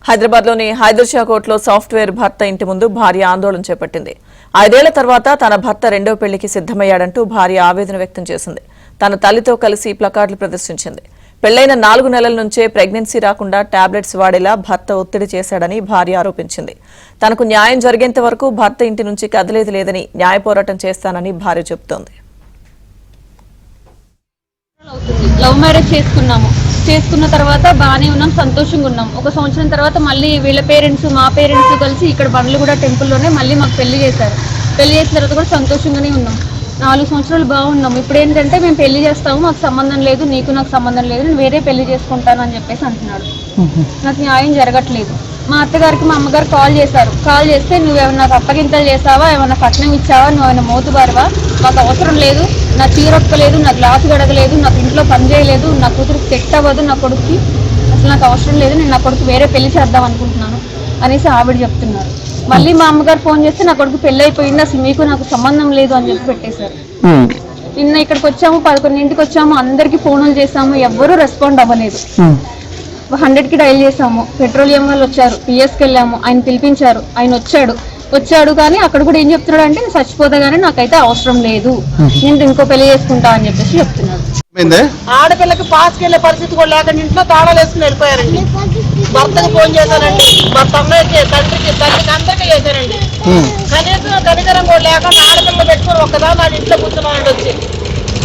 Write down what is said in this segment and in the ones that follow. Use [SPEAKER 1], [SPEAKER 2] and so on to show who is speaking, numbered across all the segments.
[SPEAKER 1] హైదరాబాద్లోని హైదర్షా కోర్టులో సాఫ్ట్వేర్ భర్త ఇంటి ముందు భార్య ఆందోళన చేపట్టింది. 5 ఏళ్ల తర్వాత తన భర్త రెండో పెళ్లికి సిద్ధమయ్యాడంటూ భార్య ఆవేదన వ్యక్తం చేసింది. తన తల్లితో కలిసి ప్లకార్డులు ప్రదర్శించింది. పెళ్లైన 4 నెలల నుంచే ప్రెగ్నెన్సీ రాకుండా టాబ్లెట్స్ వాడేలా భర్త ఒత్తిడి చేశాడని భార్య ఆరోపించింది. తనకు న్యాయం జరిగేంత వరకు భర్త ఇంటి నుంచి కదలేది లేదని న్యాయ పోరాటం చేస్తానని భార్య చెబుతోంది.
[SPEAKER 2] లవ్ మ్యారేజ్ చేసుకున్న తర్వాత బాగానే ఉన్నాం, సంతోషంగా ఉన్నాం. 1 సంవత్సరం తర్వాత మళ్ళీ వీళ్ళ పేరెంట్స్ మా పేరెంట్స్ కలిసి ఇక్కడ బండ్లగూడ టెంపుల్లోనే మళ్ళీ మాకు పెళ్లి చేశారు. పెళ్లి చేసిన తర్వాత కూడా సంతోషంగానే ఉన్నాం. 4 సంవత్సరాలు బాగున్నాం. ఇప్పుడు ఏంటంటే మేము పెళ్లి చేస్తాము, మాకు సంబంధం లేదు, నీకు నాకు సంబంధం లేదు, నేను వేరే పెళ్లి చేసుకుంటాను అని చెప్పేసి అంటున్నాడు. నాకు న్యాయం జరగట్లేదు. మా అత్తగారికి మా అమ్మగారు కాల్ చేస్తే నువ్వేమన్నా నాకు అప్పగింతలు చేసావా, ఏమన్నా కట్నం ఇచ్చావా, నువ్వేమైనా మోతుబారువా, మాకు అవసరం లేదు, నా చీరొక్కలేదు, నా గ్లాసు గడగలేదు, నాకు ఇంట్లో పని చేయలేదు, నా కూతురికి సెట్ అవ్వదు, నా కొడుక్కి అసలు నాకు అవసరం లేదు, నేను నా కొడుకు వేరే పెళ్లి చేద్దాం అనుకుంటున్నాను అనేసి ఆవిడ చెప్తున్నారు. మళ్ళీ మా అమ్మగారు ఫోన్ చేస్తే నా కొడుకు పెళ్లి అయిపోయింది, అసలు మీకు నాకు సంబంధం లేదు అని చెప్పి పెట్టేశారు. నిన్న ఇక్కడికి వచ్చాము, 11ంటికి వచ్చాము, అందరికి ఫోన్లు చేసాము, ఎవ్వరూ రెస్పాండ్ అవ్వలేదు. 100కి డైల్ చేసాము, పెట్రోలియం వాళ్ళు వచ్చారు, పిఎస్కి వెళ్ళాము, ఆయన పిలిపించారు, ఆయన వచ్చాడు కానీ అక్కడ కూడా ఏం చెప్తున్నాడు అంటే నేను చచ్చిపోతా గానీ నాకైతే అవసరం లేదు, నేను ఇంకో పెళ్లి చేసుకుంటా అని చెప్పేసి చెప్తున్నాడు.
[SPEAKER 3] ఆడపిల్లకి పాస్కి వెళ్ళే పరిస్థితి కూడా లేక ఇంట్లో తాళాలు వేసుకుని వెళ్ళిపోయారండి. భర్తకి ఫోన్ చేశానండి, భర్త అమ్మాయికి తండ్రికి అందరికీ చేశారండి. కనీసం కనికరం కూడా లేకుండా ఆడపిల్ల పెట్టుకుని ఒక్కదాని నా ఇంట్లో కూర్చున్నానండి. వచ్చి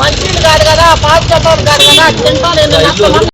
[SPEAKER 3] మంచిది కాదు కదా, పాస్ చెప్పాలి కాదు కదా, తింటాను